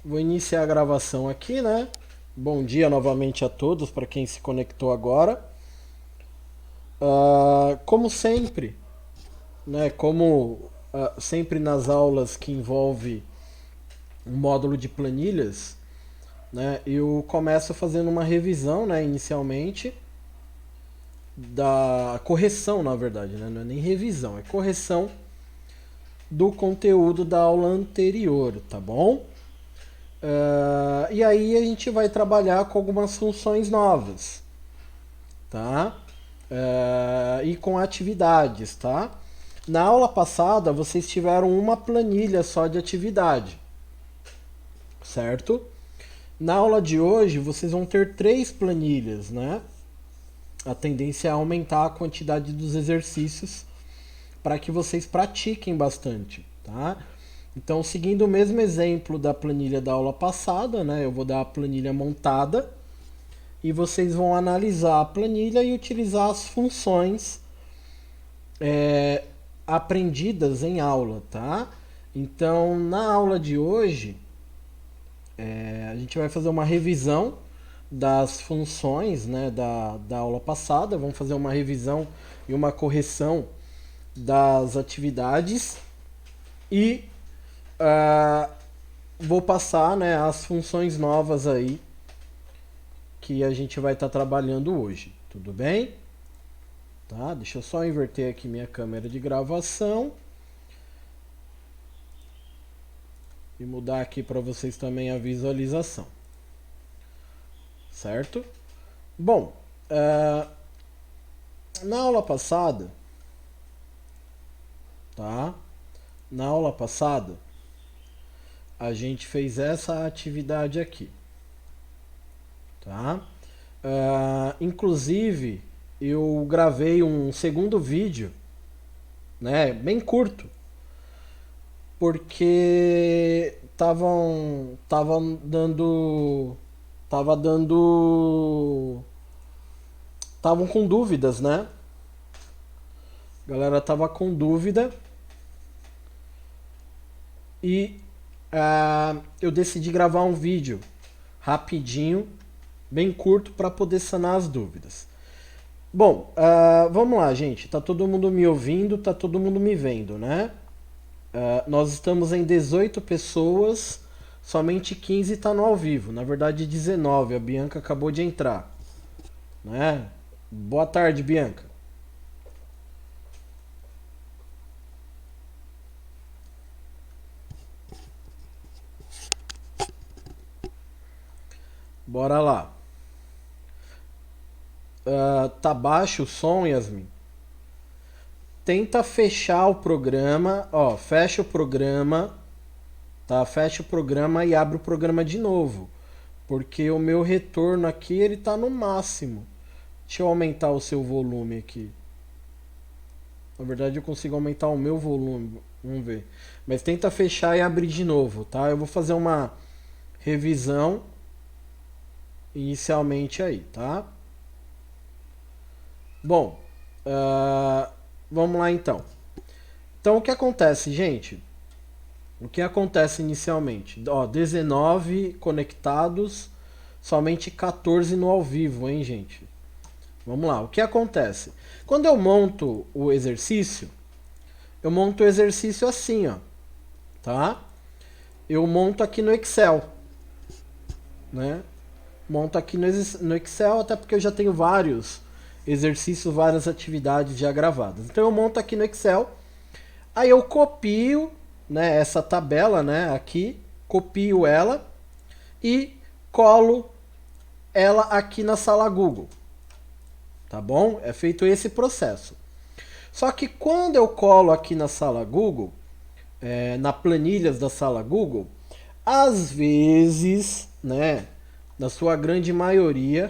Vou iniciar a gravação aqui, né? Bom dia novamente a todos, para quem se conectou agora. Como sempre, né? Como sempre nas aulas que envolve um módulo de planilhas, né? Eu começo fazendo uma revisão, né? Inicialmente da correção, na verdade, né? Não é nem revisão, é correção do conteúdo da aula anterior, tá bom? E aí a gente vai trabalhar com algumas funções novas, tá? E com atividades, tá? Na aula passada vocês tiveram uma planilha só de atividade, certo? Na aula de hoje vocês vão ter três planilhas, né? A tendência é aumentar a quantidade dos exercícios para que vocês pratiquem bastante, tá? Então, seguindo o mesmo exemplo da planilha da aula passada, né? Eu vou dar a planilha montada e vocês vão analisar a planilha e utilizar as funções é, aprendidas em aula, tá? Então, na aula de hoje, a gente vai fazer uma revisão das funções, né, da aula passada. Vamos fazer uma revisão e uma correção das atividades e ah, vou passar, né, as funções novas aí que a gente vai estar trabalhando hoje. Tudo bem? Tá? Deixa eu só inverter aqui minha câmera de gravação e mudar aqui para vocês também a visualização, certo? Bom, na aula passada, tá? Na aula passada, a gente fez essa atividade aqui, tá? Inclusive, eu gravei um segundo vídeo, né? Bem curto, porque tava dando estavam com dúvidas, né? A galera tava com dúvida e eu decidi gravar um vídeo rapidinho, bem curto, para poder sanar as dúvidas. Bom, vamos lá, gente. Tá todo mundo me ouvindo, tá todo mundo me vendo, né? Nós estamos em 18 pessoas, somente 15 está no ao vivo. Na verdade, 19. A Bianca acabou de entrar, né? Boa tarde, Bianca. Bora lá. Tá baixo o som, Yasmin? Tenta fechar o programa, ó, fecha o programa, tá? Fecha o programa e abre o programa de novo, porque o meu retorno aqui ele tá no máximo. Deixa eu aumentar o seu volume aqui. Na verdade eu consigo aumentar o meu volume, vamos ver. Mas tenta fechar e abrir de novo, tá? Eu vou fazer uma revisão inicialmente aí, tá? Bom, vamos lá então. Então o que acontece, gente? O que acontece inicialmente? Ó, 19 conectados, somente 14 no ao vivo, hein, gente? Vamos lá, o que acontece? Quando eu monto o exercício, eu monto o exercício assim, ó, tá? Eu monto aqui no Excel, né? Monto aqui no Excel, até porque eu já tenho vários exercícios, várias atividades já gravadas. Então eu monto aqui no Excel, aí eu copio, né, essa tabela, né, aqui, copio ela e colo ela aqui na sala Google. Tá bom? É feito esse processo. Só que quando eu colo aqui na sala Google, na planilhas da sala Google, às vezes, né, na sua grande maioria,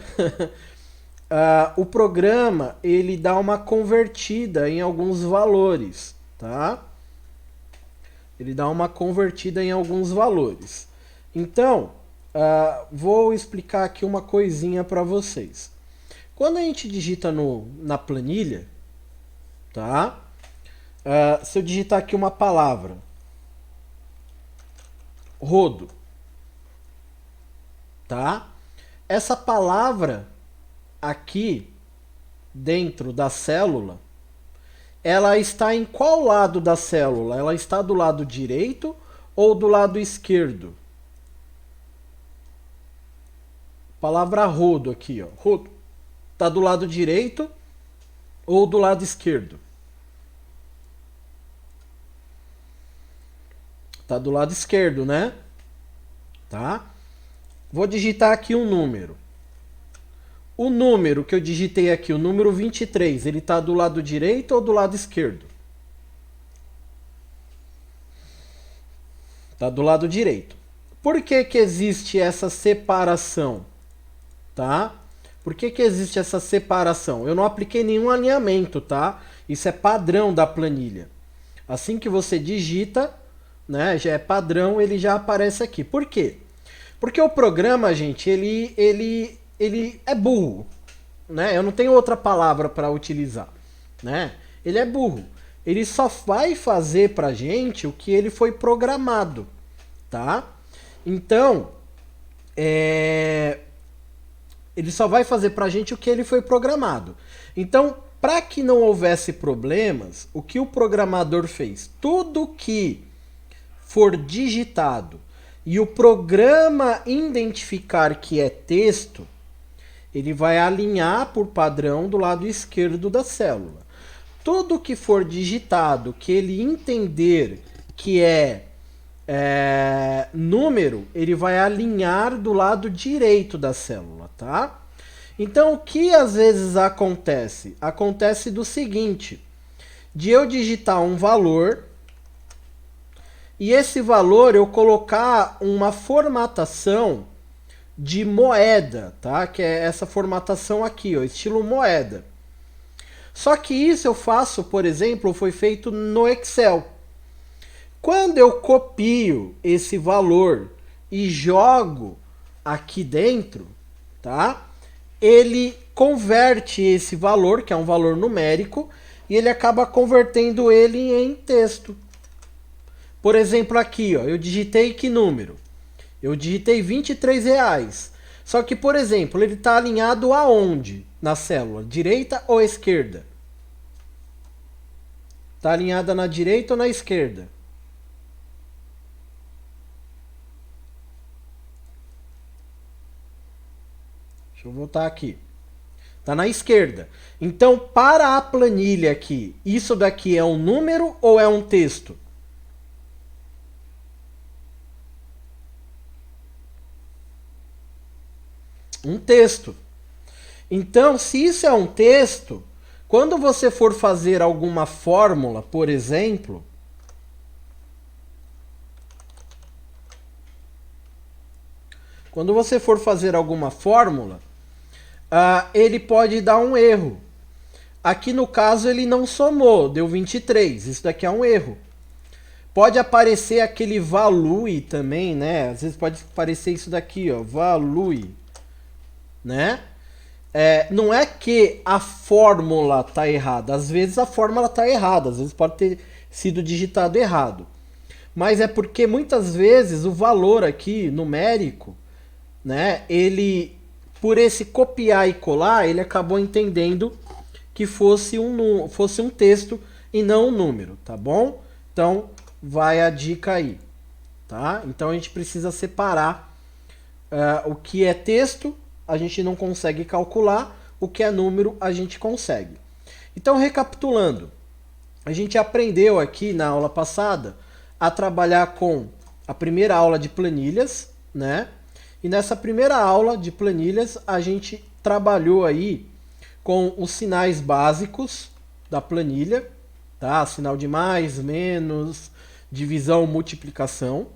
o programa ele dá uma convertida em alguns valores, tá? Ele dá uma convertida em alguns valores. Então, vou explicar aqui uma coisinha para vocês. Quando a gente digita na planilha, tá? Se eu digitar aqui uma palavra, rodo, tá? Essa palavra aqui dentro da célula, ela está em qual lado da célula? Ela está do lado direito ou do lado esquerdo? Palavra rodo aqui, ó. Rodo. Está do lado direito ou do lado esquerdo? Está do lado esquerdo, né? Tá? Vou digitar aqui um número. O número que eu digitei aqui, o número 23, ele está do lado direito ou do lado esquerdo? Está do lado direito. Por que que existe essa separação? Tá? Por que que existe essa separação? Eu não apliquei nenhum alinhamento, tá? Isso é padrão da planilha. Assim que você digita, né, já é padrão, ele já aparece aqui. Por quê? Porque o programa, gente, ele é burro, né? Eu não tenho outra palavra para utilizar, né? Ele é burro. Ele só vai fazer pra gente o que ele foi programado, tá? Então, ele só vai fazer pra gente o que ele foi programado. Então, para que não houvesse problemas, o que o programador fez? Tudo que for digitado e o programa identificar que é texto, ele vai alinhar por padrão do lado esquerdo da célula. Tudo que for digitado, que ele entender que é número, ele vai alinhar do lado direito da célula, tá? Então, o que às vezes acontece? Acontece do seguinte, de eu digitar um valor e esse valor eu colocar uma formatação de moeda, tá? Que é essa formatação aqui, ó, estilo moeda. Só que isso eu faço, por exemplo, foi feito no Excel. Quando eu copio esse valor e jogo aqui dentro, tá? Ele converte esse valor, que é um valor numérico, e ele acaba convertendo ele em texto. Por exemplo, aqui, ó, eu digitei que número? Eu digitei R$23. Só que, por exemplo, ele está alinhado aonde na célula? Direita ou esquerda? Está alinhada na direita ou na esquerda? Deixa eu voltar aqui. Está na esquerda. Então, para a planilha aqui, isso daqui é um número ou é um texto? Um texto. Então, se isso é um texto, quando você for fazer alguma fórmula, por exemplo, quando você for fazer alguma fórmula, ele pode dar um erro. Aqui no caso ele não somou, deu 23. Isso daqui é um erro. Pode aparecer aquele value também, né? Às vezes pode aparecer isso daqui, ó, value, né? Não é que a fórmula está errada. Às vezes a fórmula está errada, às vezes pode ter sido digitado errado. Mas é porque muitas vezes o valor aqui numérico, né? Ele, por esse copiar e colar, ele acabou entendendo que fosse um texto e não um número, tá bom? Então vai a dica aí, tá? Então a gente precisa separar o que é texto. A gente não consegue calcular, o que é número a gente consegue. Então, recapitulando, a gente aprendeu aqui na aula passada a trabalhar com a primeira aula de planilhas, né? E nessa primeira aula de planilhas a gente trabalhou aí com os sinais básicos da planilha, tá? Sinal de mais, menos, divisão, multiplicação.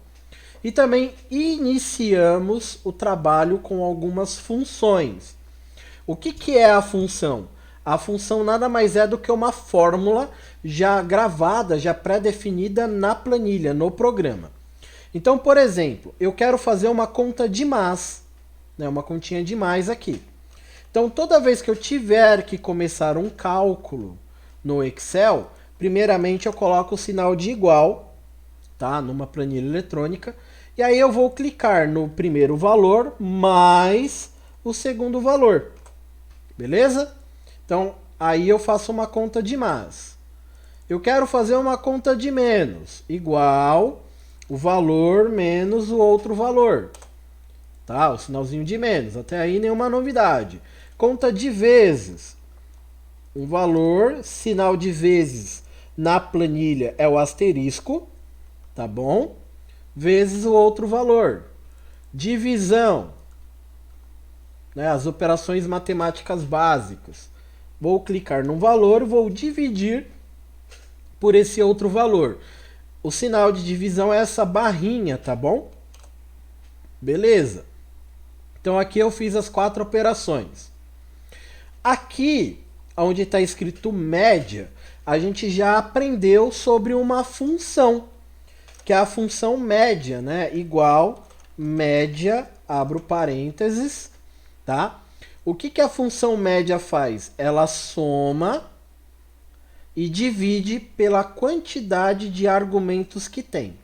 E também iniciamos o trabalho com algumas funções. O que é a função? A função nada mais é do que uma fórmula já gravada, já pré-definida na planilha, no programa. Então, por exemplo, eu quero fazer uma conta de mais, né, uma continha de mais aqui. Então, toda vez que eu tiver que começar um cálculo no Excel, primeiramente eu coloco o sinal de igual, tá, numa planilha eletrônica, E aí eu vou clicar no primeiro valor mais o segundo valor. Beleza? Então, aí eu faço uma conta de mais. Eu quero fazer uma conta de menos, igual o valor menos o outro valor. Tá? O sinalzinho de menos. Até aí nenhuma novidade. Conta de vezes. Um valor, sinal de vezes na planilha é o asterisco, tá bom? Vezes o outro valor. Divisão, né? As operações matemáticas básicas. Vou clicar num valor, vou dividir por esse outro valor. O sinal de divisão é essa barrinha, tá bom? Beleza. Então aqui eu fiz as 4 operações. Aqui, onde está escrito média, a gente já aprendeu sobre uma função, que é a função média, né? Igual média, abro parênteses, tá? O que a função média faz? Ela soma e divide pela quantidade de argumentos que tem.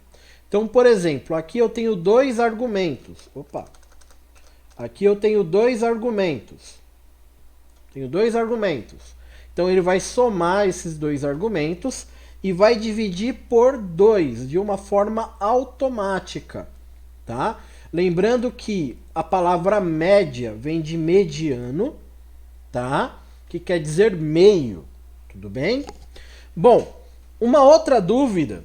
Então, por exemplo, aqui eu tenho 2 argumentos. Opa! Aqui eu tenho 2 argumentos. Tenho 2 argumentos. Então, ele vai somar esses 2 argumentos e vai dividir por 2 de uma forma automática, tá? Lembrando que a palavra média vem de mediano, tá? Que quer dizer meio, tudo bem? Bom, uma outra dúvida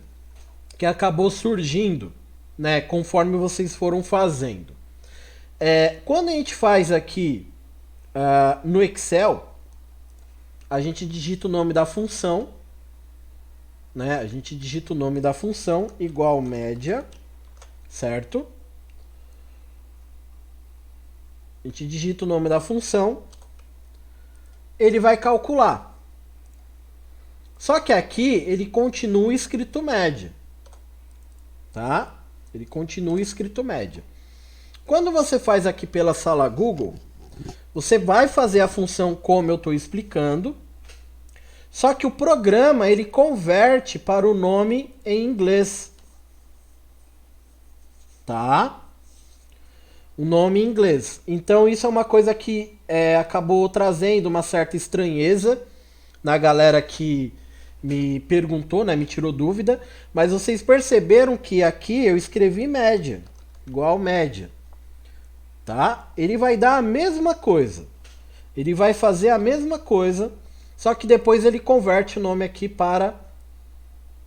que acabou surgindo, né, conforme vocês foram fazendo. Quando a gente faz aqui no Excel, a gente digita o nome da função, né? A gente digita o nome da função igual média, certo? A gente digita o nome da função, ele vai calcular. Só que aqui ele continua escrito média, tá? Ele continua escrito média. Quando você faz aqui pela sala Google, você vai fazer a função como eu estou explicando, só que o programa ele converte para o nome em inglês, tá? O nome em inglês. Então isso é uma coisa que acabou trazendo uma certa estranheza na galera que me perguntou, né, me tirou dúvida, mas vocês perceberam que aqui eu escrevi média, igual média, tá? Ele vai dar a mesma coisa, ele vai fazer a mesma coisa, só que depois ele converte o nome aqui para,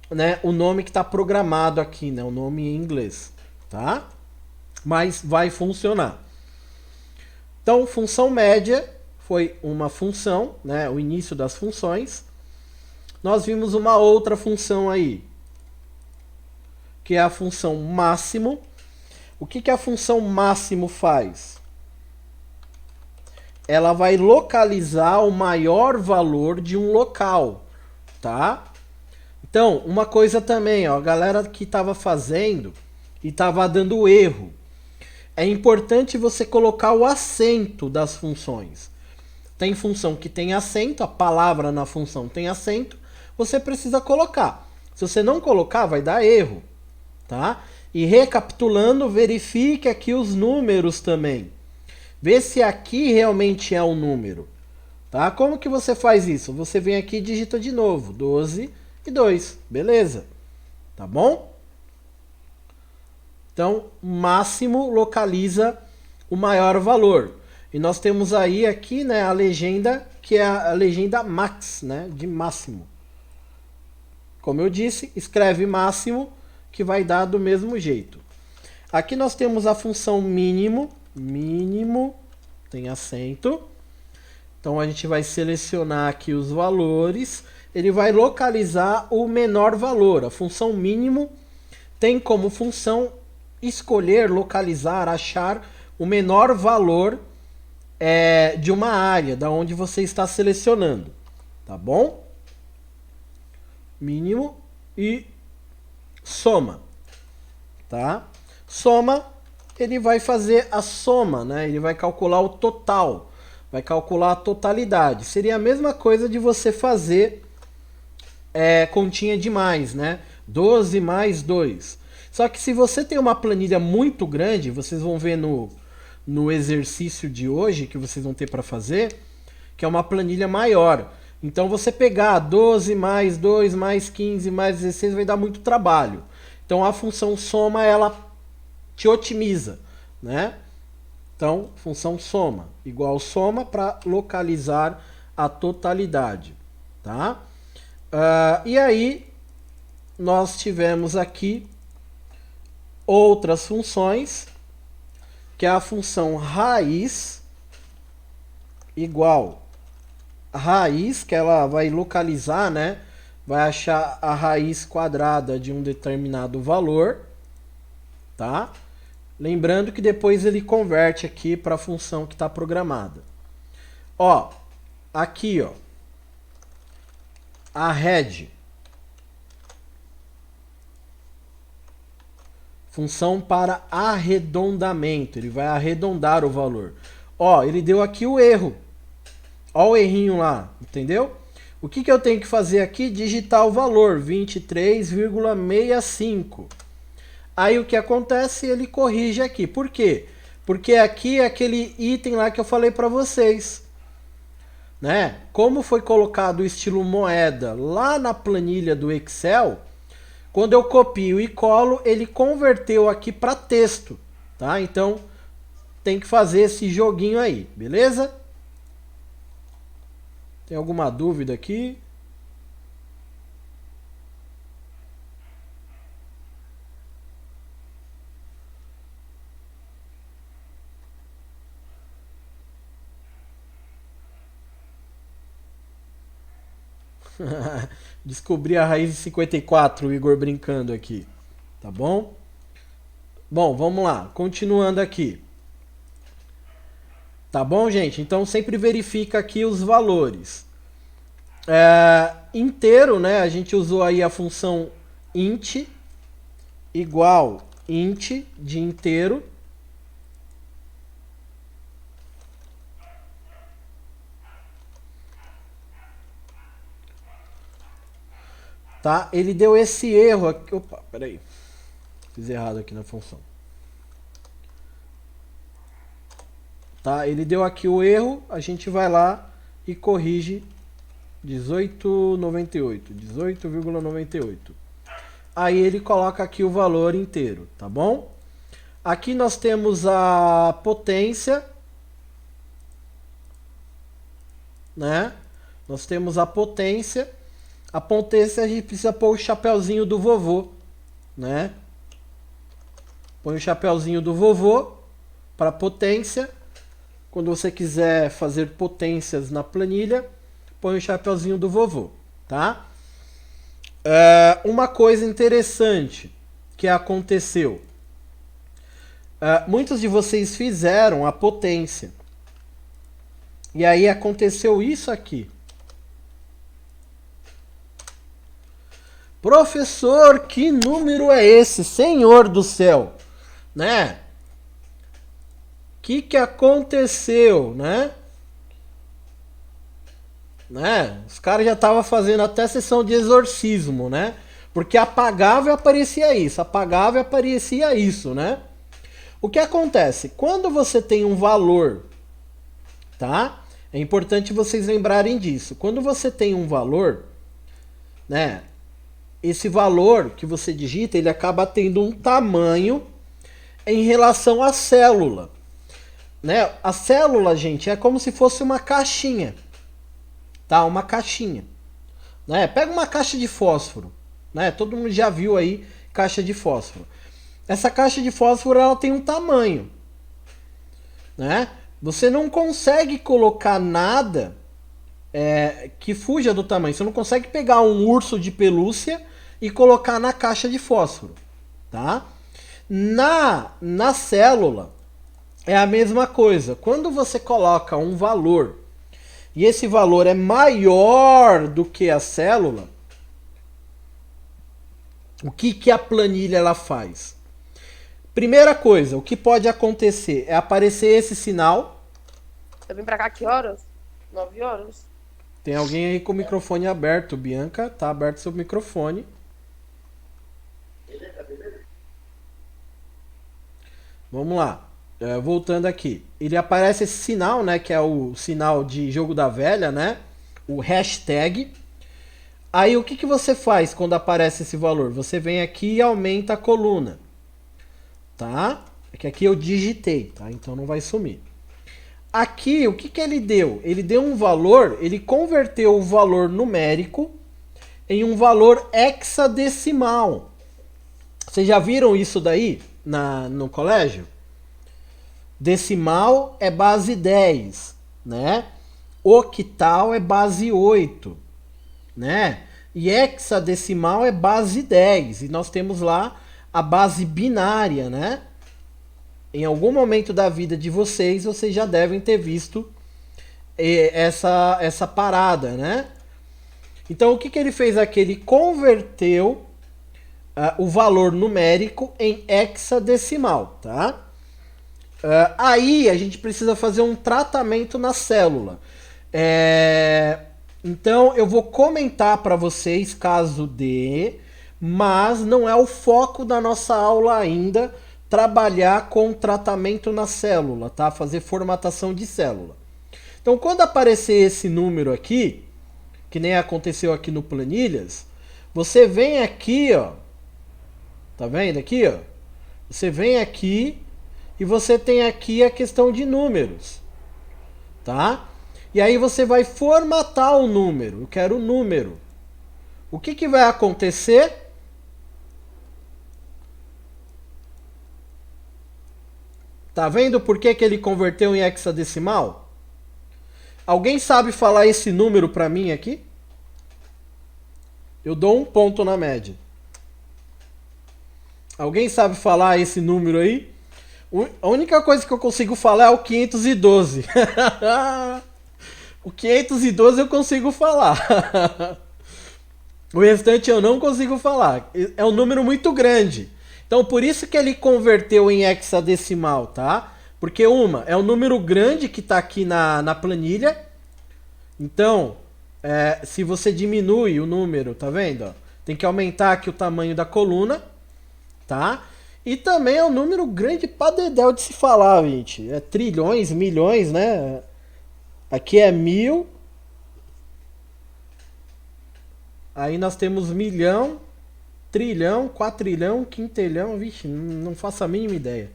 né, o nome que está programado aqui, né, o nome em inglês, tá? Mas vai funcionar. Então, função média foi uma função, né, o início das funções. Nós vimos uma outra função aí, que é a função máximo. O que a função máximo faz? Ela vai localizar o maior valor de um local, tá? Então, uma coisa também, ó, a galera que estava fazendo e estava dando erro. É importante você colocar o acento das funções. Tem função que tem acento, a palavra na função tem acento, você precisa colocar. Se você não colocar, vai dar erro, tá? E recapitulando, verifique aqui os números também. Vê se aqui realmente é um número, tá? Como que você faz isso? Você vem aqui e digita de novo, 12 e 2, beleza? Tá bom? Então, máximo localiza o maior valor. E nós temos aí aqui, né, a legenda, que é a legenda max, né, de máximo. Como eu disse, escreve máximo, que vai dar do mesmo jeito. Aqui nós temos a função mínimo, mínimo, tem acento. Então a gente vai selecionar aqui os valores, ele vai localizar o menor valor. A função mínimo tem como função escolher, localizar, achar o menor valor de uma área, da onde você está selecionando, tá bom? Mínimo e soma, tá? Soma, ele vai fazer a soma, né? Ele vai calcular o total, vai calcular a totalidade. Seria a mesma coisa de você fazer continha de mais, né? 12 mais 2. Só que se você tem uma planilha muito grande, vocês vão ver no exercício de hoje que vocês vão ter para fazer, que é uma planilha maior. Então você pegar 12 mais 2 mais 15 mais 16 vai dar muito trabalho. Então a função soma ela te otimiza, né? Então função soma igual soma para localizar a totalidade, tá? E aí nós tivemos aqui outras funções, que é a função raiz igual raiz, que ela vai localizar, né? Vai achar a raiz quadrada de um determinado valor, tá? Lembrando que depois ele converte aqui para a função que está programada. Ó, aqui, ó, a head, função para arredondamento, ele vai arredondar o valor. Ó, ele deu aqui o erro. Ó o errinho lá, entendeu? O que eu tenho que fazer aqui? Digitar o valor, 23,65. Aí o que acontece? Ele corrige aqui. Por quê? Porque aqui é aquele item lá que eu falei para vocês, né? Como foi colocado o estilo moeda lá na planilha do Excel, quando eu copio e colo, ele converteu aqui para texto, tá? Então tem que fazer esse joguinho aí, beleza? Tem alguma dúvida aqui? Descobri a raiz de 54, o Igor brincando aqui. Tá bom? Bom, vamos lá. Continuando aqui. Tá bom, gente? Então sempre verifica aqui os valores. Inteiro, né? A gente usou aí a função int igual int de inteiro. Tá? Ele deu esse erro aqui. Opa, peraí. Fiz errado aqui na função. Tá? Ele deu aqui o erro, a gente vai lá e corrige 18,98. Aí ele coloca aqui o valor inteiro, tá bom? Aqui nós temos a potência, né? Nós temos a potência. A potência a gente precisa pôr o chapeuzinho do vovô, né? Põe o chapeuzinho do vovô para potência. Quando você quiser fazer potências na planilha, põe o chapeuzinho do vovô, tá? Uma coisa interessante que aconteceu. Muitos de vocês fizeram a potência. E aí aconteceu isso aqui. Professor, que número é esse? Senhor do céu, né? Que aconteceu, né? Os caras já estavam fazendo até sessão de exorcismo, né? Porque apagava e aparecia isso, apagava e aparecia isso, né? O que acontece? Quando você tem um valor, tá? É importante vocês lembrarem disso. Quando você tem um valor, né? Esse valor que você digita, ele acaba tendo um tamanho em relação à célula. Né? A célula, gente, é como se fosse uma caixinha. Tá? Uma caixinha. Né? Pega uma caixa de fósforo. Né? Todo mundo já viu aí caixa de fósforo. Essa caixa de fósforo ela tem um tamanho. Né? Você não consegue colocar nada que fuja do tamanho. Você não consegue pegar um urso de pelúcia e colocar na caixa de fósforo. Tá? Na célula é a mesma coisa. Quando você coloca um valor e esse valor é maior do que a célula, o que a planilha ela faz? Primeira coisa, o que pode acontecer é aparecer esse sinal. Eu vim pra cá que horas? 9 horas. Tem alguém aí com o microfone aberto, Bianca. Tá aberto seu microfone. Vamos lá. Voltando aqui. Ele aparece esse sinal, né? Que é o sinal de jogo da velha, né? O hashtag. Aí o que, que você faz quando aparece esse valor? Você vem aqui e aumenta a coluna. Tá? É que aqui eu digitei, tá? Então não vai sumir. Aqui, o que, que ele deu? Ele deu um valor, ele converteu o valor numérico em um valor hexadecimal. Vocês já viram isso daí no colégio? Decimal é base 10, né? Octal é base 8, né? E hexadecimal é base 10. E nós temos lá a base binária, né? Em algum momento da vida de vocês já devem ter visto essa parada, né? Então o que, que ele fez aqui? Ele converteu o valor numérico em hexadecimal, tá? Aí a gente precisa fazer um tratamento na célula. Então eu vou comentar para vocês caso dê, mas não é o foco da nossa aula ainda trabalhar com tratamento na célula, tá? Fazer formatação de célula. Então quando aparecer esse número aqui, que nem aconteceu aqui no Planilhas, você vem aqui, ó. Tá vendo aqui, ó? Você vem aqui e você tem aqui a questão de números, tá? E aí você vai formatar o número. Eu quero o número. O que, que vai acontecer? Tá vendo por que, que ele converteu em hexadecimal? Alguém sabe falar esse número para mim aqui? Eu dou 1 ponto na média. Alguém sabe falar esse número aí? A única coisa que eu consigo falar é o 512. O 512 eu consigo falar. O restante eu não consigo falar. É um número muito grande. Então por isso que ele converteu em hexadecimal, tá? Porque é um número grande que está aqui na planilha. Então, se você diminui o número, tá vendo? Ó, tem que aumentar aqui o tamanho da coluna, tá? E também é um número grande pra dedéu de se falar, gente. É trilhões, milhões, né? Aqui é 1000. Aí nós temos milhão, trilhão, quatrilhão, quintilhão. Vixe, não faço a mínima ideia.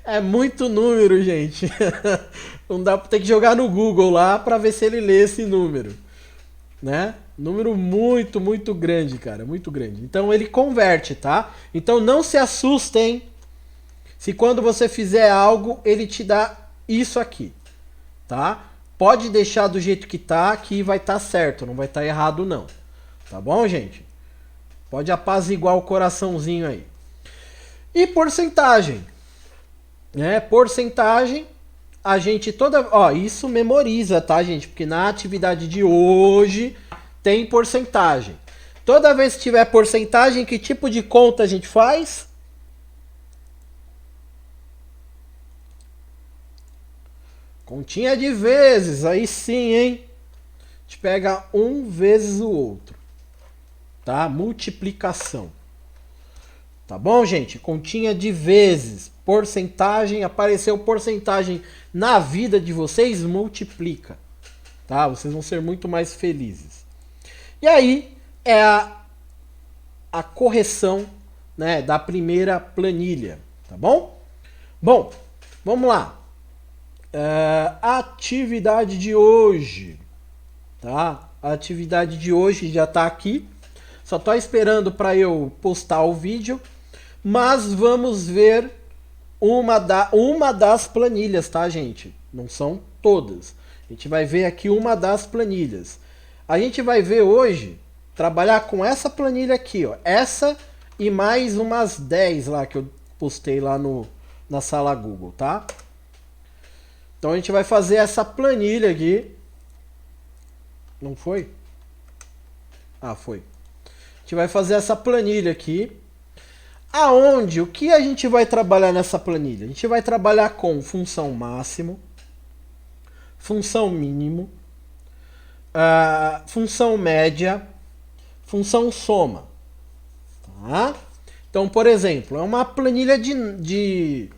É muito número, gente. Não dá pra ter que jogar no Google lá pra ver se ele lê esse número, né? Número muito, muito grande, cara, muito grande. Então ele converte, tá? Então não se assustem se quando você fizer algo, ele te dá isso aqui, tá? Pode deixar do jeito que tá, que vai estar certo, não vai estar errado não. Tá bom, gente? Pode apaziguar o coraçãozinho aí. E porcentagem, né? Porcentagem, a gente toda... Ó, isso memoriza, tá, gente? Porque na atividade de hoje tem porcentagem. Toda vez que tiver porcentagem, que tipo de conta a gente faz? Continha de vezes, aí sim, hein? A gente pega um vezes o outro, tá? Multiplicação. Tá bom, gente? Continha de vezes. Porcentagem, apareceu porcentagem na vida de vocês, multiplica. Tá? Vocês vão ser muito mais felizes. E aí é a correção, né, da primeira planilha. Tá bom? Bom, vamos lá. Atividade de hoje. Tá? A atividade de hoje já está aqui. Só estou esperando para eu postar o vídeo. Mas vamos ver uma das planilhas, tá, gente? Não são todas. A gente vai ver aqui uma das planilhas. A gente vai ver hoje, trabalhar com essa planilha aqui, ó. Essa e mais umas 10 lá que eu postei lá na sala Google, tá? Então a gente vai fazer essa planilha aqui. Não foi? Ah, foi. A gente vai fazer essa planilha aqui. Aonde? O que a gente vai trabalhar nessa planilha? A gente vai trabalhar com função máximo, função mínimo, função média, função soma. Tá? Então, por exemplo, é uma planilha de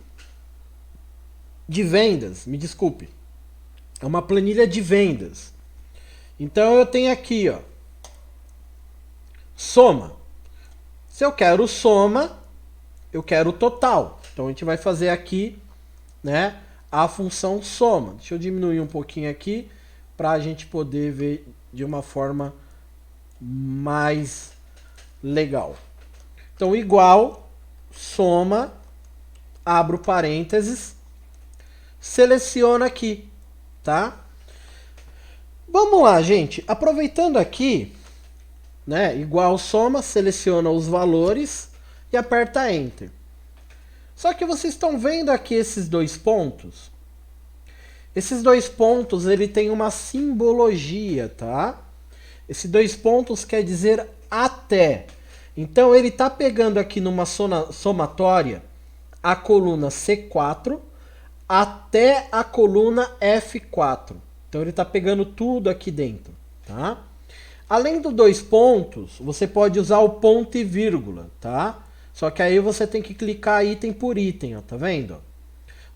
vendas, me desculpe. É uma planilha de vendas. Então eu tenho aqui, ó, soma. Se eu quero soma, eu quero total. Então a gente vai fazer aqui, né, a função soma. Deixa eu diminuir um pouquinho aqui para a gente poder ver de uma forma mais legal. Então igual, soma, abro parênteses, seleciona aqui, tá? Vamos lá, gente. Aproveitando aqui, né, igual soma, seleciona os valores e aperta Enter. Só que vocês estão vendo aqui esses dois pontos? Esses dois pontos, ele tem uma simbologia, tá? Esses dois pontos quer dizer até. Então ele está pegando aqui numa somatória a coluna C4 até a coluna F4. Então ele está pegando tudo aqui dentro, tá? Além dos dois pontos, você pode usar o ponto e vírgula, tá? Só que aí você tem que clicar item por item, ó, tá vendo?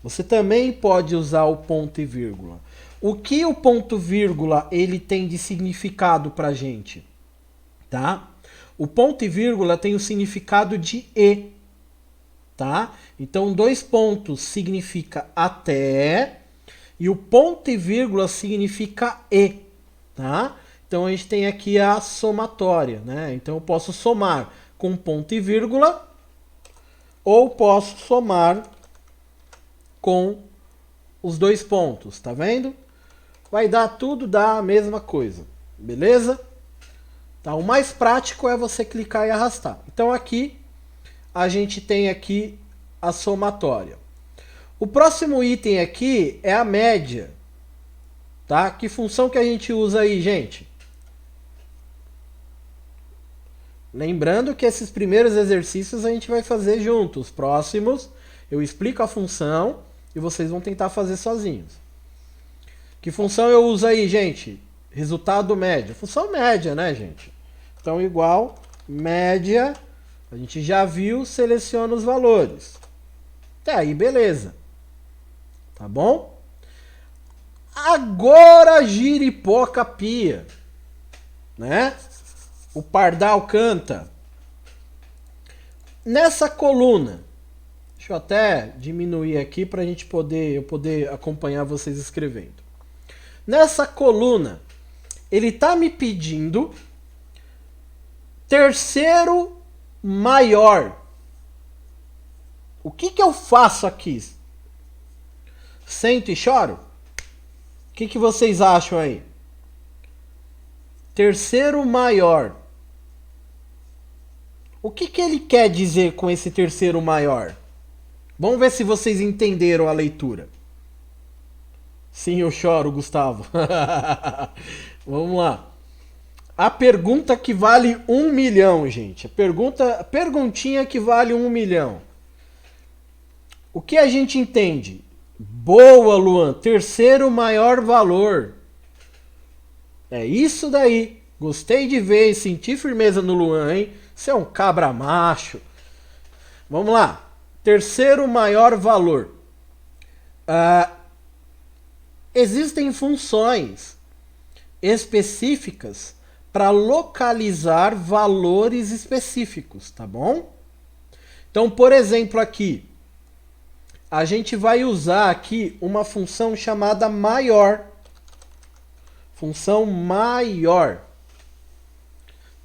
Você também pode usar o ponto e vírgula. O que o ponto vírgula ele tem de significado pra gente, tá? O ponto e vírgula tem o significado de e, tá? Então dois pontos significa até e o ponto e vírgula significa e, tá? Então a gente tem aqui a somatória, né? Então eu posso somar com ponto e vírgula ou posso somar com os dois pontos, tá vendo? Vai dar tudo da mesma coisa, beleza? Tá, o mais prático é você clicar e arrastar. Então aqui a gente tem aqui a somatória. O próximo item aqui é a média, tá? Que função que a gente usa aí, gente? Lembrando que esses primeiros exercícios a gente vai fazer junto. Os próximos eu explico a função e vocês vão tentar fazer sozinhos. Que função eu uso aí, gente? Resultado médio. Função média, né, gente? Então, igual, média, a gente já viu, seleciona os valores. Até aí, beleza. Tá bom? Agora giripoca pia, né? O pardal canta. Nessa coluna, deixa eu até diminuir aqui para eu poder acompanhar vocês escrevendo. Nessa coluna, ele está me pedindo terceiro maior. O que eu faço aqui? Sento e choro? O que vocês acham aí? Terceiro maior. O que ele quer dizer com esse terceiro maior? Vamos ver se vocês entenderam a leitura. Sim, eu choro, Gustavo. Vamos lá. A pergunta que vale 1 milhão, gente. A perguntinha que vale 1 milhão. O que a gente entende? Boa, Luan. Terceiro maior valor. É isso daí. Gostei de ver, senti firmeza no Luan, hein? Você é um cabra macho. Vamos lá. Terceiro maior valor. Existem funções específicas para localizar valores específicos, tá bom? Então, por exemplo, aqui, a gente vai usar aqui uma função chamada maior. Função maior.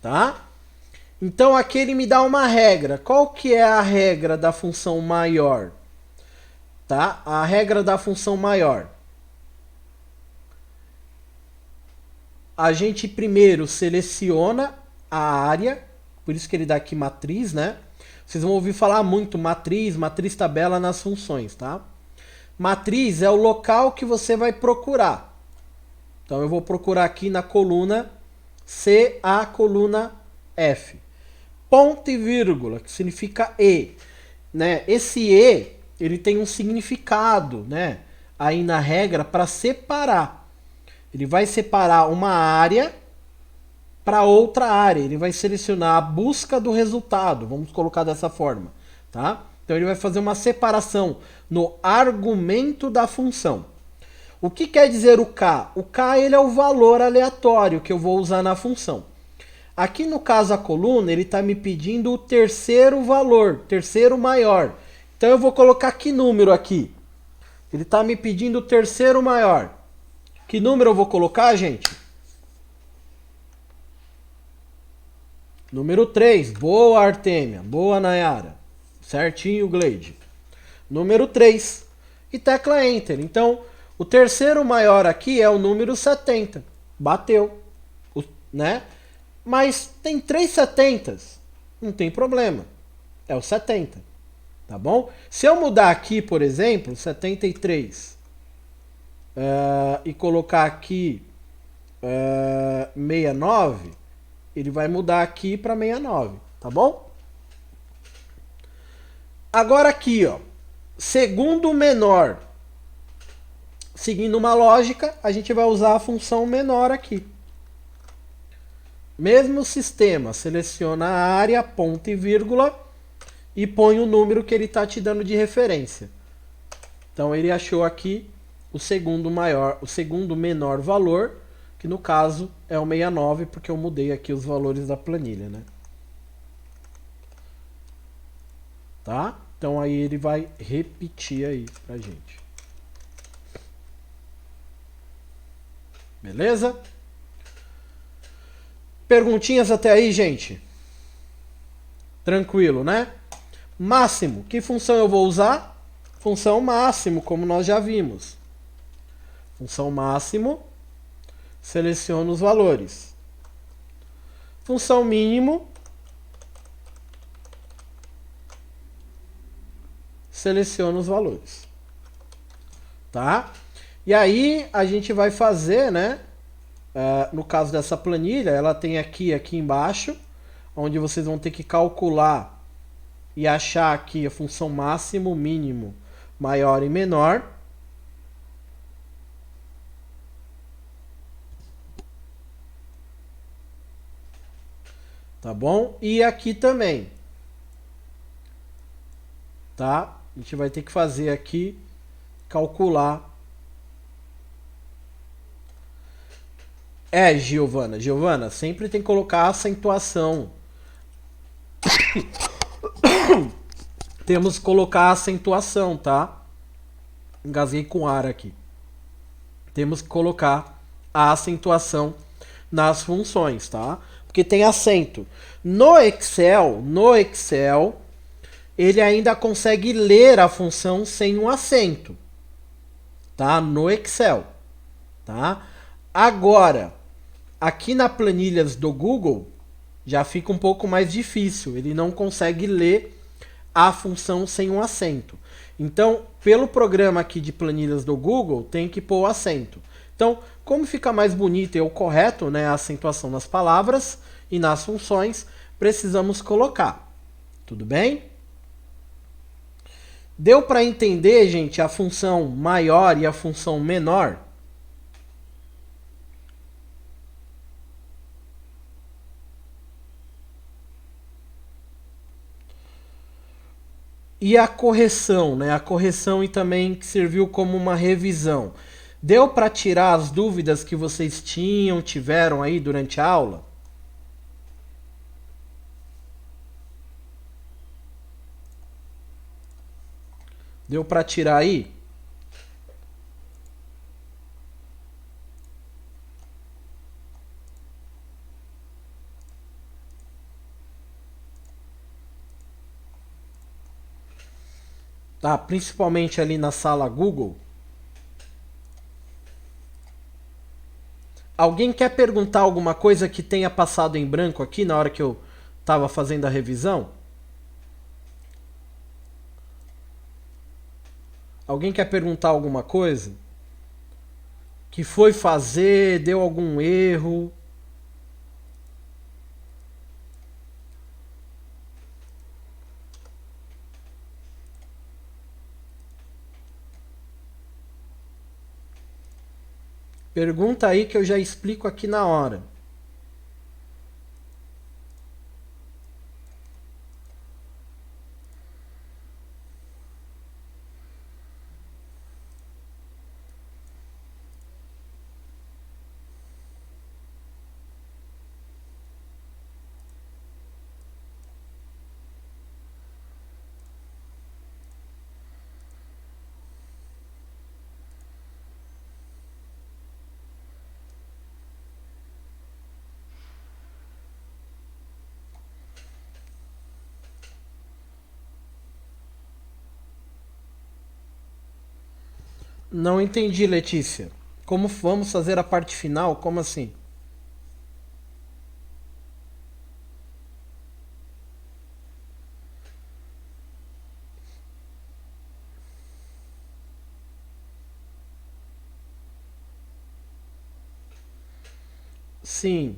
Tá? Então aqui ele me dá uma regra. Qual que é a regra da função maior? Tá? A regra da função maior. A gente primeiro seleciona a área, por isso que ele dá aqui matriz, né? Vocês vão ouvir falar muito matriz tabela nas funções, tá? Matriz é o local que você vai procurar. Então eu vou procurar aqui na coluna C, a coluna F. Ponto e vírgula, que significa E. Né? Esse E, ele tem um significado, né? Aí na regra para separar. Ele vai separar uma área, para outra área. Ele vai selecionar a busca do resultado, vamos colocar dessa forma, tá? Então ele vai fazer uma separação no argumento da função. O que quer dizer o K? O K ele é o valor aleatório que eu vou usar na função. Aqui no caso a coluna, ele está me pedindo o terceiro valor, terceiro maior. Então eu vou colocar que número aqui? Ele está me pedindo o terceiro maior. Que número eu vou colocar, gente? Número 3. Boa, Artêmia. Boa, Nayara. Certinho, Gleide. Número 3. E tecla Enter. Então, o terceiro maior aqui é o número 70. Bateu. Né? Mas tem 3 setentas. Não tem problema. É o 70. Tá bom? Se eu mudar aqui, por exemplo, 73 e colocar aqui 69, ele vai mudar aqui para 69, tá bom? Agora aqui, ó, segundo menor, seguindo uma lógica, a gente vai usar a função menor aqui. Mesmo sistema, seleciona a área, ponto e vírgula, e põe o número que ele está te dando de referência. Então ele achou aqui o segundo menor valor, que no caso é o 69, porque eu mudei aqui os valores da planilha, né? Tá? Então aí ele vai repetir aí pra gente. Beleza? Perguntinhas até aí, gente? Tranquilo, né? Máximo. Que função eu vou usar? Função máximo, como nós já vimos. Função máximo. Seleciono os valores. Função mínimo. Seleciono os valores. Tá? E aí a gente vai fazer, né? No caso dessa planilha, ela tem aqui embaixo, onde vocês vão ter que calcular e achar aqui a função máximo, mínimo, maior e menor. Tá bom? E aqui também. Tá? A gente vai ter que fazer aqui, calcular. Giovana. Giovana, sempre tem que colocar a acentuação. Temos que colocar a acentuação, tá? Engasguei com ar aqui. Temos que colocar a acentuação nas funções, tá? Porque tem acento. No Excel, ele ainda consegue ler a função sem um acento, tá? No Excel, tá? Agora, aqui na planilhas do Google, já fica um pouco mais difícil. Ele não consegue ler a função sem um acento. Então, pelo programa aqui de planilhas do Google, tem que pôr o acento. Então, como fica mais bonito e o correto, né, a acentuação nas palavras e nas funções, precisamos colocar. Tudo bem? Deu para entender, gente, a função maior e a função menor? E a correção, né? A correção e também que serviu como uma revisão. Deu para tirar as dúvidas que vocês tiveram aí durante a aula? Deu para tirar aí? Tá, principalmente ali na sala Google. Alguém quer perguntar alguma coisa que tenha passado em branco aqui na hora que eu estava fazendo a revisão? Alguém quer perguntar alguma coisa? Que foi fazer, deu algum erro? Pergunta aí que eu já explico aqui na hora. Não entendi, Letícia. Como vamos fazer a parte final? Como assim? Sim.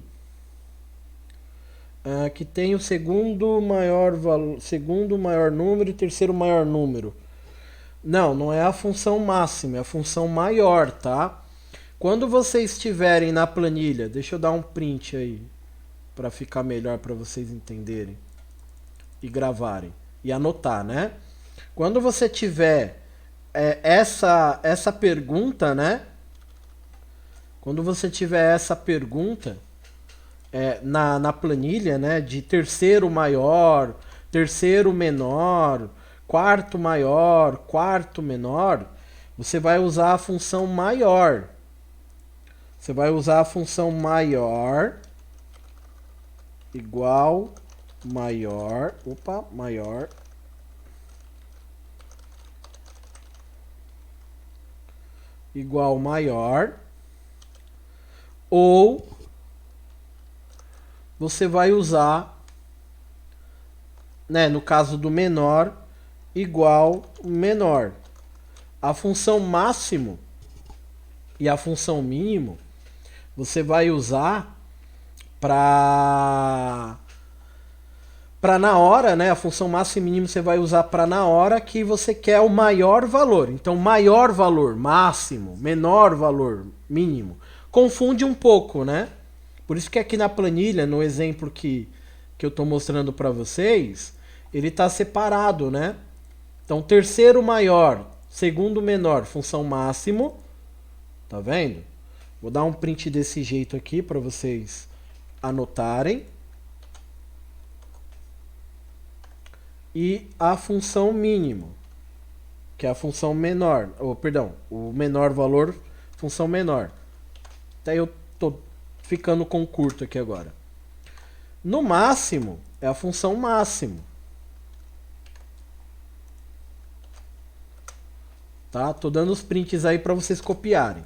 Que tem o segundo maior valor, segundo maior número e terceiro maior número. Não, não é a função máxima, é a função maior, tá? Quando vocês estiverem na planilha, deixa eu dar um print aí para ficar melhor para vocês entenderem e gravarem e anotar, né? Quando você tiver essa pergunta, né? Quando você tiver essa pergunta na planilha, né? De terceiro maior, terceiro menor, quarto maior, quarto menor, você vai usar a função maior. Você vai usar a função maior igual maior, maior igual maior, ou você vai usar, né, no caso do menor, igual menor. A função máximo e a função mínimo você vai usar para na hora, né? A função máximo e mínimo você vai usar para na hora que você quer o maior valor. Então, maior valor, máximo, menor valor, mínimo. Confunde um pouco, né? Por isso que aqui na planilha, no exemplo que eu estou mostrando para vocês, ele está separado, né? Então, terceiro maior, segundo menor, função máximo. Tá vendo? Vou dar um print desse jeito aqui para vocês anotarem. E a função mínimo, que é a função menor, perdão, o menor valor, função menor. Até eu tô ficando com curto aqui agora. No máximo, é a função máximo. Tá? Tô dando os prints aí para vocês copiarem.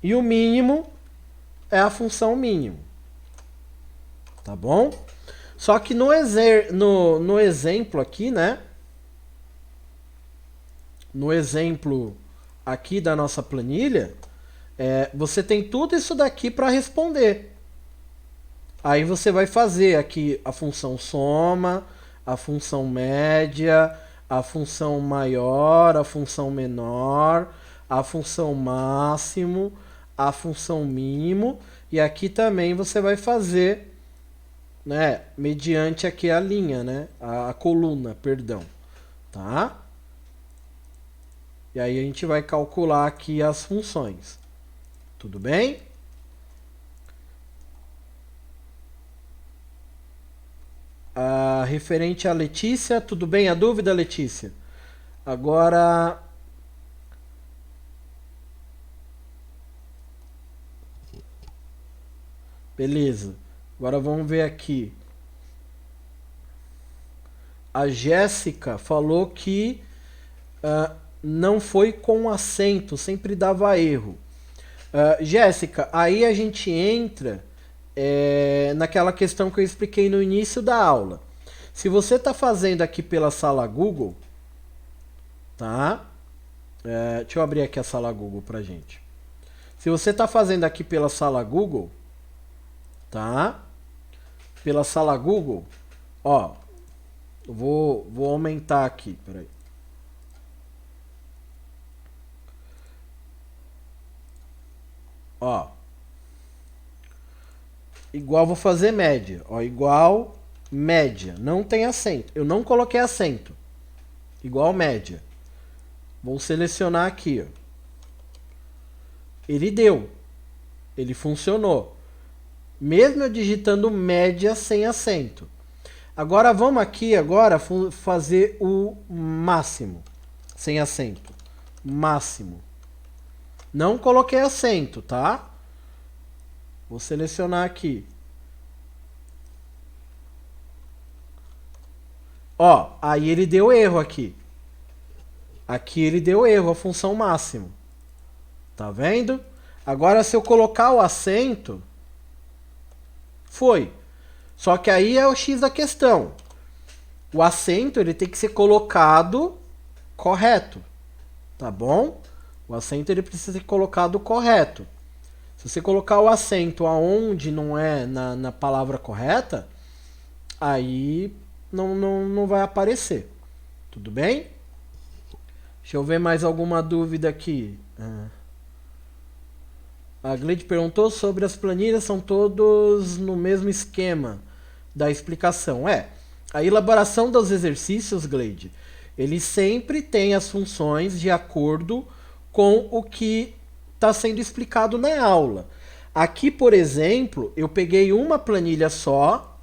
E o mínimo é a função mínimo. Tá bom? Só que no exemplo aqui, né? No exemplo aqui da nossa planilha, você tem tudo isso daqui para responder. Aí você vai fazer aqui a função soma, a função média, a função maior, a função menor, a função máximo, a função mínimo. E aqui também você vai fazer, né, mediante aqui a linha, né, a coluna, perdão, tá? E aí a gente vai calcular aqui as funções. Tudo bem? Referente a Letícia, tudo bem? A dúvida, Letícia? Agora, beleza. Agora vamos ver aqui. A Jéssica falou que não foi com acento, sempre dava erro. Jéssica, aí a gente entra naquela questão que eu expliquei no início da aula. Se você está fazendo aqui pela sala Google, tá? Deixa eu abrir aqui a sala Google pra gente. Se você está fazendo aqui pela sala Google, tá? Pela sala Google, ó, eu vou aumentar aqui, peraí. Ó, igual vou fazer média, ó, igual média, não tem acento, eu não coloquei acento, igual média. Vou selecionar aqui, ó. Ele deu, ele funcionou, mesmo eu digitando média sem acento. Agora vamos aqui agora fazer o máximo, sem acento, máximo. Não coloquei acento, tá? Vou selecionar aqui. Ó, aí ele deu erro aqui. Aqui ele deu erro, a função máximo. Tá vendo? Agora se eu colocar o acento, foi. Só que aí é o X da questão. O acento ele tem que ser colocado correto. Tá bom? O acento ele precisa ser colocado correto. Se você colocar o acento aonde não é na palavra correta, aí não vai aparecer. Tudo bem? Deixa eu ver mais alguma dúvida aqui. A Gleide perguntou sobre as planilhas, são todos no mesmo esquema da explicação. A elaboração dos exercícios, Gleide, ele sempre tem as funções de acordo com o que está sendo explicado na aula. Aqui, por exemplo, eu peguei uma planilha só,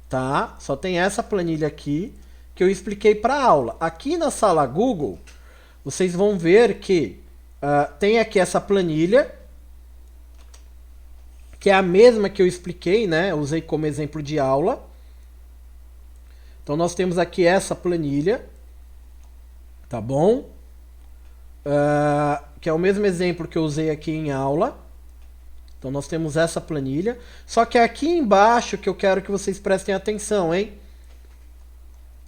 tá? Só tem essa planilha aqui que eu expliquei para a aula. Aqui na sala Google, vocês vão ver que tem aqui essa planilha, que é a mesma que eu expliquei, né? Usei como exemplo de aula. Então nós temos aqui essa planilha, tá bom? Que é o mesmo exemplo que eu usei aqui em aula. Então nós temos essa planilha. Só que aqui embaixo que eu quero que vocês prestem atenção, hein?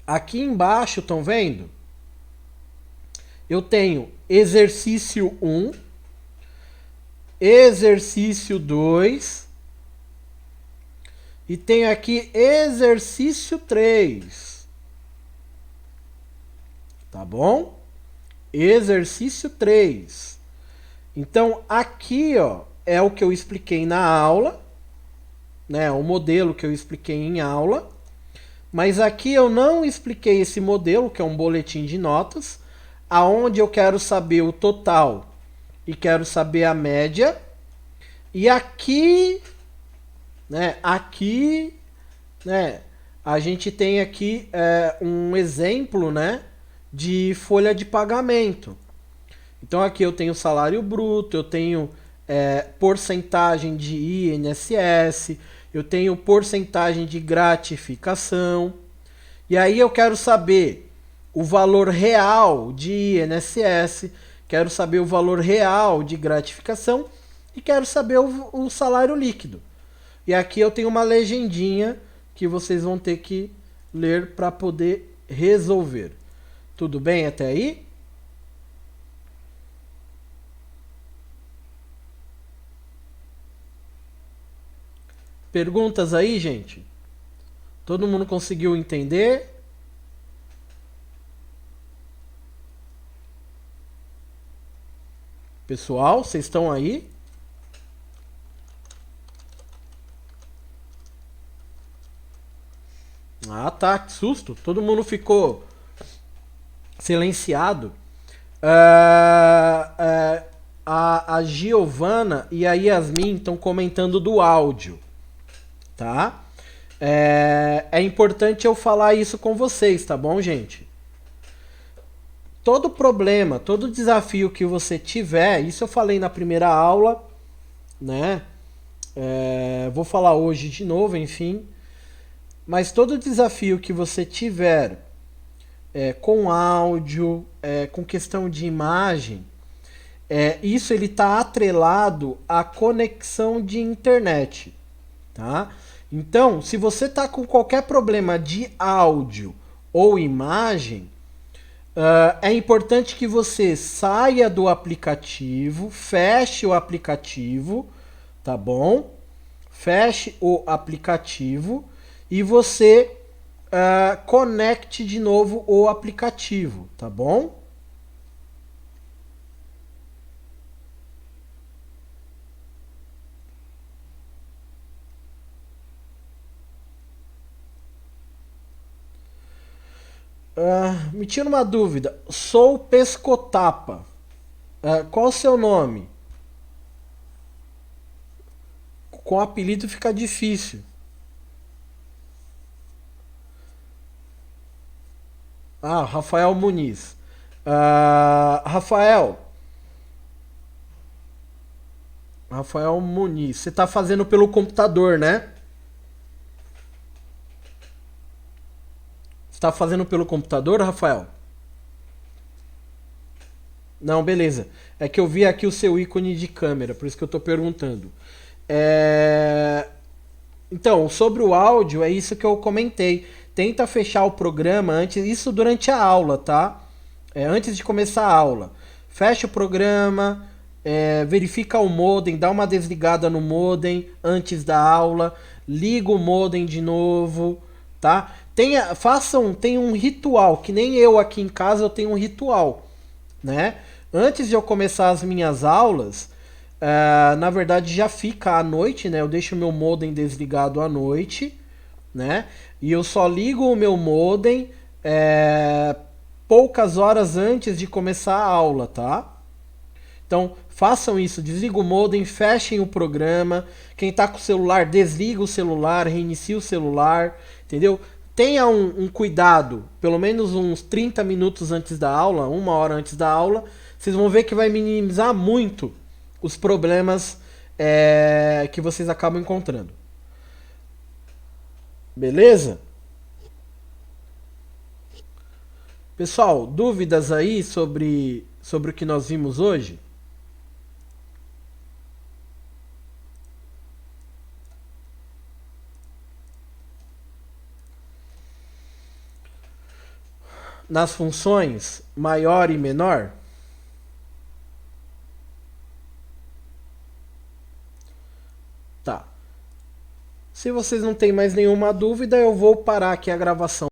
Aqui embaixo, estão vendo? Eu tenho exercício 1, exercício 2 e tenho aqui exercício 3. Tá bom? Exercício 3. Então, aqui, ó, é o que eu expliquei na aula, né? O modelo que eu expliquei em aula. Mas aqui eu não expliquei esse modelo, que é um boletim de notas, aonde eu quero saber o total e quero saber a média. E aqui, né, a gente tem aqui um exemplo, né, de folha de pagamento. Então aqui eu tenho salário bruto, eu tenho porcentagem de INSS, eu tenho porcentagem de gratificação. E aí eu quero saber o valor real de INSS, quero saber o valor real de gratificação e quero saber o salário líquido. E aqui eu tenho uma legendinha que vocês vão ter que ler para poder resolver. Tudo bem até aí? Perguntas aí, gente? Todo mundo conseguiu entender? Pessoal, vocês estão aí? Ah, tá, que susto. Todo mundo ficou silenciado. A Giovana e a Yasmin estão comentando do áudio, tá? É importante eu falar isso com vocês, tá bom, gente? Todo problema, todo desafio que você tiver, isso eu falei na primeira aula, né? Vou falar hoje de novo, enfim. Mas todo desafio que você tiver com áudio, com questão de imagem, isso ele está atrelado à conexão de internet, tá? Então, se você está com qualquer problema de áudio ou imagem, é importante que você saia do aplicativo, feche o aplicativo, tá bom? Feche o aplicativo e você conecte de novo o aplicativo, tá bom? Me tira uma dúvida. Sou Pescotapa. Qual o seu nome? Com apelido fica difícil. Rafael Muniz. Rafael Muniz. Você está fazendo pelo computador, né? Você está fazendo pelo computador, Rafael? Não, beleza. É que eu vi aqui o seu ícone de câmera, por isso que eu tô perguntando. É... Então, sobre o áudio, é isso que eu comentei. Tenta fechar o programa antes, isso durante a aula, tá? Antes de começar a aula. Fecha o programa, verifica o modem, dá uma desligada no modem antes da aula, liga o modem de novo, tá? Tenha um ritual, que nem eu aqui em casa eu tenho um ritual, né? Antes de eu começar as minhas aulas, na verdade já fica à noite, né? Eu deixo o meu modem desligado à noite, né? E eu só ligo o meu modem poucas horas antes de começar a aula, tá? Então façam isso, desliga o modem, fechem o programa. Quem tá com o celular, desliga o celular, reinicia o celular, entendeu? Tenha um cuidado, pelo menos uns 30 minutos antes da aula, uma hora antes da aula. Vocês vão ver que vai minimizar muito os problemas que vocês acabam encontrando. Beleza? Pessoal, dúvidas aí sobre o que nós vimos hoje? Nas funções maior e menor? Tá. Se vocês não têm mais nenhuma dúvida, eu vou parar aqui a gravação.